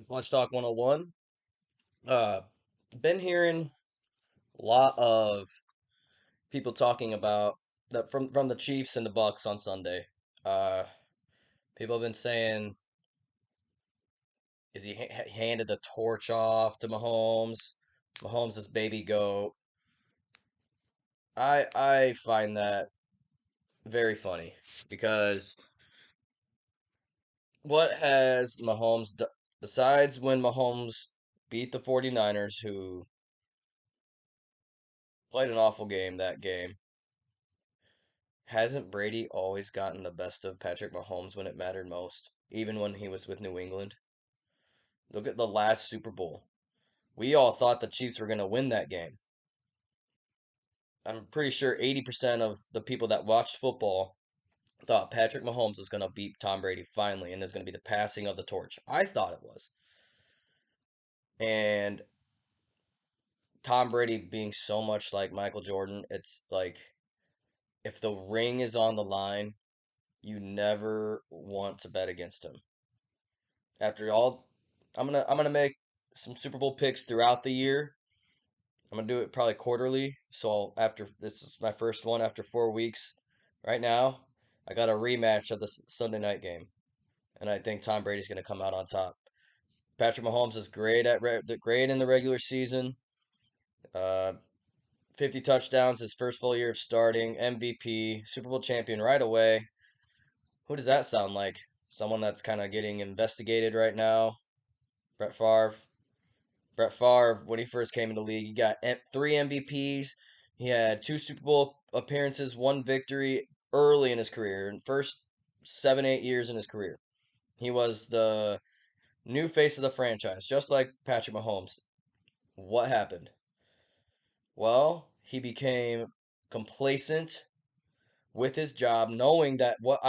Let's Talk 101. Uh, been hearing a lot of people talking about that from the Chiefs and the Bucks on Sunday. Uh, People have been saying, is he handed the torch off to Mahomes? Mahomes is baby goat. I find that very funny because what has Mahomes done besides when Mahomes beat the 49ers, who played an awful game that game? Hasn't Brady always gotten the best of Patrick Mahomes when it mattered most, even when he was with New England? Look at the last Super Bowl. We all thought the Chiefs were going to win that game. I'm pretty sure 80% of the people that watched football thought Patrick Mahomes was going to beat Tom Brady finally and is going to be the passing of the torch. I thought it was. And Tom Brady being so much like Michael Jordan, it's like if the ring is on the line, you never want to bet against him. After all, I'm gonna make some Super Bowl picks throughout the year. I'm gonna do it probably quarterly. So after this is my first one after 4 weeks. Right now, I got a rematch of the Sunday night game, and I think Tom Brady's gonna come out on top. Patrick Mahomes is great in the regular season. Uh, 50 touchdowns his first full year of starting, MVP, Super Bowl champion right away. Who does that sound like? Someone that's kind of getting investigated right now. Brett Favre. Brett Favre, when he first came in the league, he got three MVPs. He had two Super Bowl appearances, one victory early in his career, in first 7, 8 years in his career. He was the new face of the franchise, just like Patrick Mahomes. What happened? Well, he became complacent with his job, knowing that what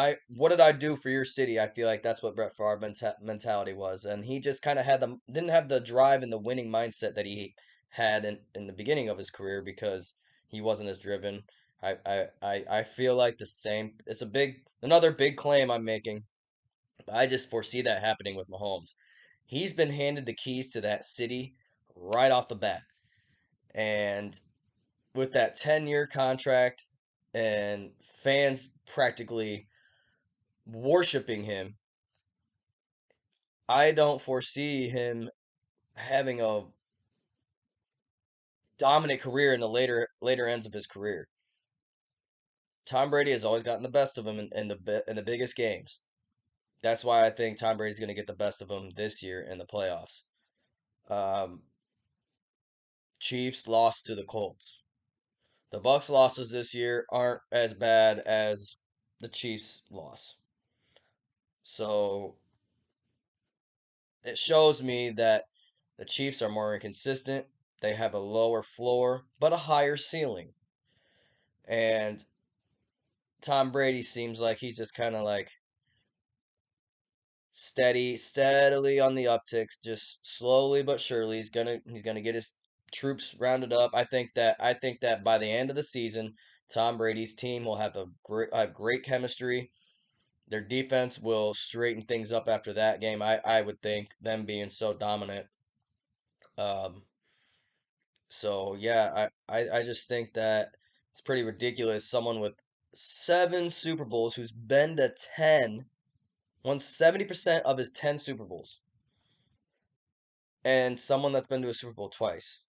did I do for your city? I feel like that's what Brett Favre mentality was, and he just kind of didn't have the drive and the winning mindset that he had in the beginning of his career because he wasn't as driven. I feel like the same. It's another big claim I'm making. I just foresee that happening with Mahomes. He's been handed the keys to that city right off the bat, and with that 10-year contract and fans practically worshiping him, I don't foresee him having a dominant career in the later ends of his career. Tom Brady has always gotten the best of him in the biggest games. That's why I think Tom Brady's going to get the best of him this year in the playoffs. Um, Chiefs lost to the Colts. The Bucks losses this year aren't as bad as the Chiefs loss. So it shows me that the Chiefs are more inconsistent. They have a lower floor, but a higher ceiling. And Tom Brady seems like he's just kind of like steadily on the upticks, just slowly but surely. He's gonna get his troops rounded up. I think that by the end of the season, Tom Brady's team will have great chemistry. Their defense will straighten things up after that game. I would think them being so dominant. Um, So yeah, I just think that it's pretty ridiculous. Someone with 7 Super Bowls who's been to 10, won 70% of his 10 Super Bowls, and someone that's been to a Super Bowl twice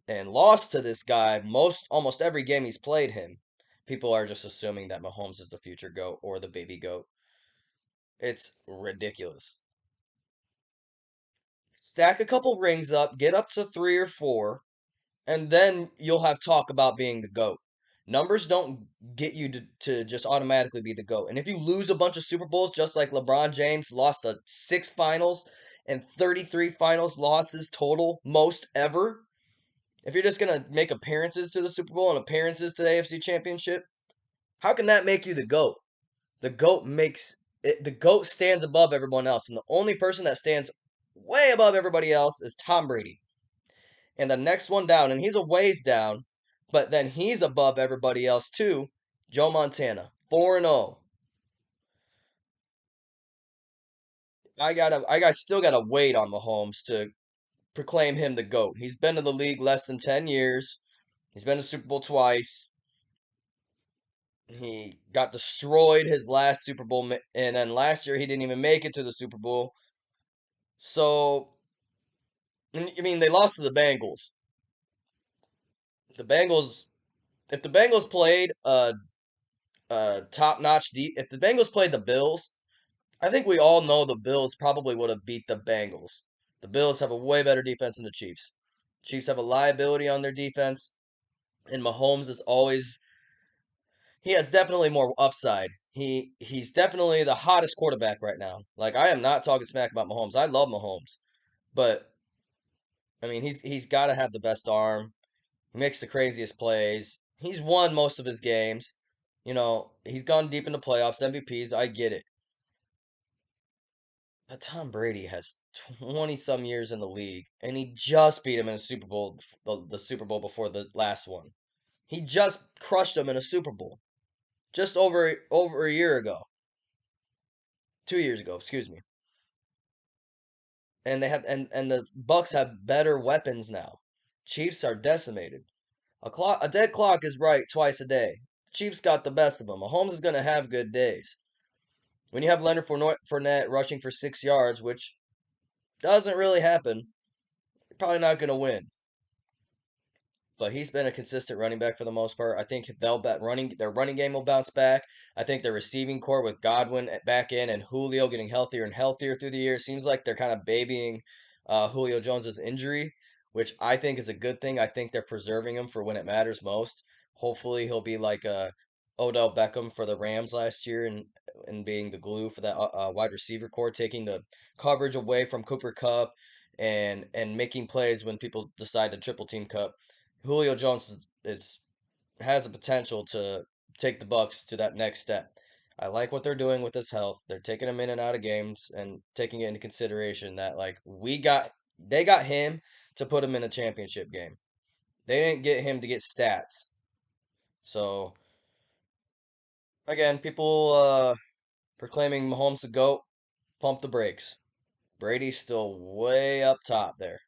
and lost to this guy almost every game he's played him. People are just assuming that Mahomes is the future GOAT or the baby GOAT. It's ridiculous. Stack a couple rings up, get up to 3 or 4, and then you'll have talk about being the GOAT. Numbers don't get you to just automatically be the GOAT. And if you lose a bunch of Super Bowls, just like LeBron James lost the 6 finals and 33 finals losses total, most ever, if you're just going to make appearances to the Super Bowl and appearances to the AFC Championship, how can that make you the GOAT? The GOAT stands above everyone else. And the only person that stands way above everybody else is Tom Brady. And the next one down, and he's a ways down, but then he's above everybody else too. Joe Montana, 4-0. I still gotta wait on Mahomes to proclaim him the GOAT. He's been in the league less than 10 years. He's been to Super Bowl twice. He got destroyed his last Super Bowl, and then last year he didn't even make it to the Super Bowl. So, I mean, they lost to the Bengals. The Bengals, if the Bengals played top notch, if the Bengals played the Bills, I think we all know the Bills probably would have beat the Bengals. The Bills have a way better defense than the Chiefs. Chiefs have a liability on their defense, and Mahomes is always he has definitely more upside. He's definitely the hottest quarterback right now. Like I am not talking smack about Mahomes. I love Mahomes, but I mean he's got to have the best arm. He makes the craziest plays. He's won most of his games. You know, he's gone deep into playoffs, MVPs. I get it. But Tom Brady has 20 some years in the league, and he just beat him in a Super Bowl, the Super Bowl before the last one. He just crushed him in a Super Bowl just over a year ago, 2 years ago, excuse me. And they have and the Bucks have better weapons now. Chiefs are decimated. A dead clock is right twice a day. Chiefs got the best of them. Mahomes is going to have good days. When you have Leonard Fournette rushing for 6 yards, which doesn't really happen, you're probably not going to win. But he's been a consistent running back for the most part. I think they'll bet their running game will bounce back. I think their receiving core with Godwin back in and Julio getting healthier and healthier through the year. It seems like they're kind of babying Julio Jones's injury, which I think is a good thing. I think they're preserving him for when it matters most. Hopefully, he'll be like Odell Beckham for the Rams last year and being the glue for that wide receiver core, taking the coverage away from Cooper Kupp and making plays when people decide to triple team Kupp. Julio Jones is has the potential to take the Bucks to that next step. I like what they're doing with his health. They're taking him in and out of games and taking it into consideration that like they got him to put him in a championship game. They didn't get him to get stats. So again, people proclaiming Mahomes the GOAT, pump the brakes. Brady's still way up top there.